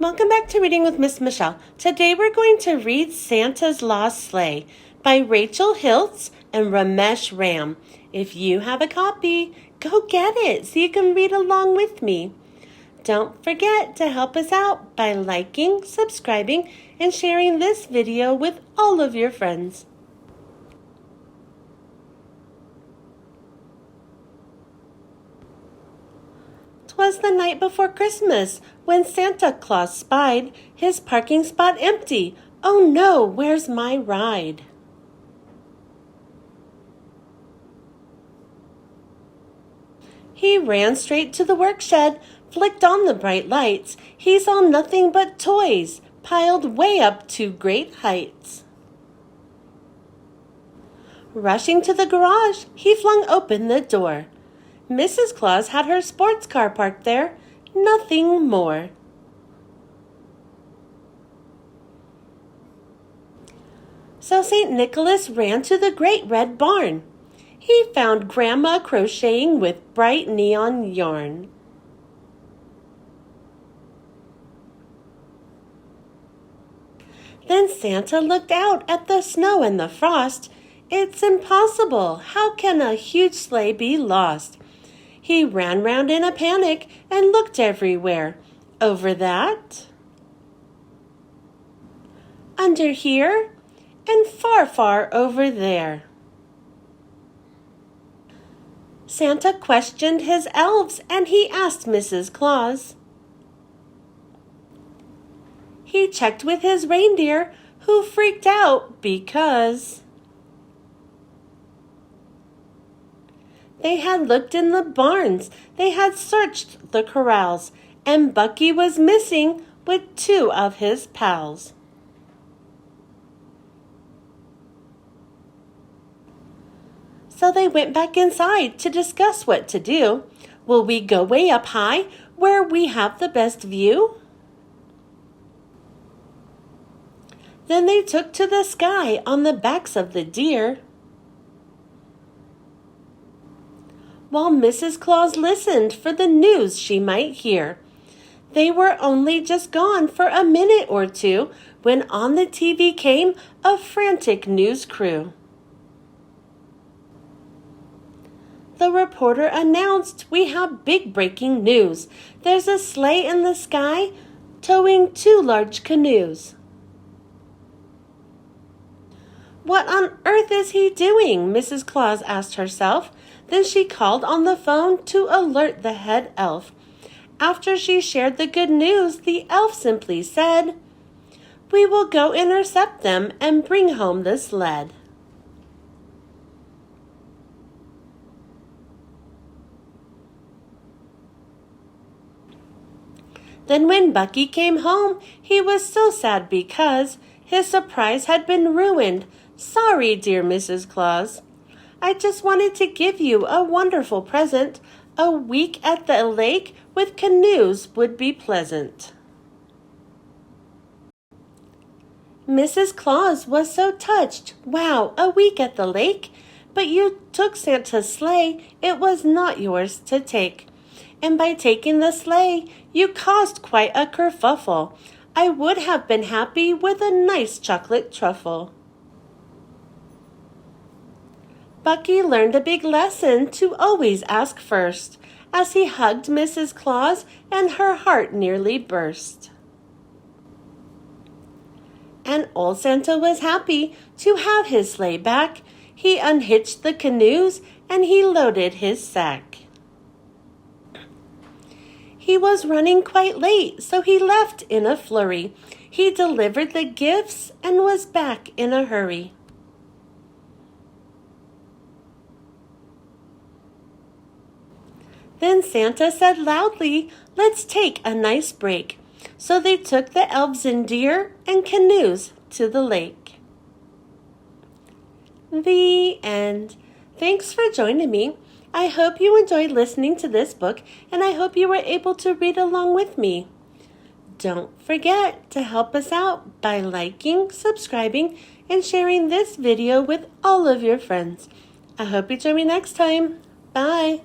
Welcome back to Reading with Miss Michelle. Today we're going to read Santa's Lost Sleigh by Hilz and Remesh Ram. If you have a copy, go get it so you can read along with me. Don't forget to help us out by liking, subscribing, and sharing this video with all of your friends. "'Twas the night before Christmas when Santa Claus spied his parking spot empty. Oh no, where's my ride? He ran straight to the workshed, flicked on the bright lights. He saw nothing but toys piled way up to great heights. Rushing to the garage, he flung open the door. Mrs. Claus had her sports car parked there, nothing more. So St. Nicholas ran to the great red barn. He found Grandma crocheting with bright neon yarn. Then Santa looked out at the snow and the frost. It's impossible. How can a huge sleigh be lost? He ran round in a panic and looked everywhere. Over that, under here, and far, far over there. Santa questioned his elves and he asked Mrs. Claus. He checked with his reindeer, who freaked out because they had looked in the barns, they had searched the corrals, and Bucky was missing with two of his pals. So they went back inside to discuss what to do. Will we go way up high where we have the best view? Then they took to the sky on the backs of the deer. While Mrs. Claus listened for the news she might hear. They were only just gone for a minute or two when on the TV came a frantic news crew. The reporter announced, "We have big breaking news. There's a sleigh in the sky towing two large canoes." "What on earth is he doing?" Mrs. Claus asked herself. Then she called on the phone to alert the head elf. After she shared the good news, the elf simply said, "We will go intercept them and bring home the sled." Then when Bucky came home, he was so sad because his surprise had been ruined. "Sorry, dear Mrs. Claus. I just wanted to give you a wonderful present. A week at the lake with canoes would be pleasant." Mrs. Claus was so touched. "Wow, a week at the lake? But you took Santa's sleigh. It was not yours to take. And by taking the sleigh, you caused quite a kerfuffle. I would have been happy with a nice chocolate truffle." Bucky learned a big lesson to always ask first, as he hugged Mrs. Claus and her heart nearly burst. And old Santa was happy to have his sleigh back. He unhitched the canoes and he loaded his sack. He was running quite late, so he left in a flurry. He delivered the gifts and was back in a hurry. Then Santa said loudly, "Let's take a nice break." So they took the elves and deer and canoes to the lake. The end. Thanks for joining me. I hope you enjoyed listening to this book, and I hope you were able to read along with me. Don't forget to help us out by liking, subscribing, and sharing this video with all of your friends. I hope you join me next time. Bye.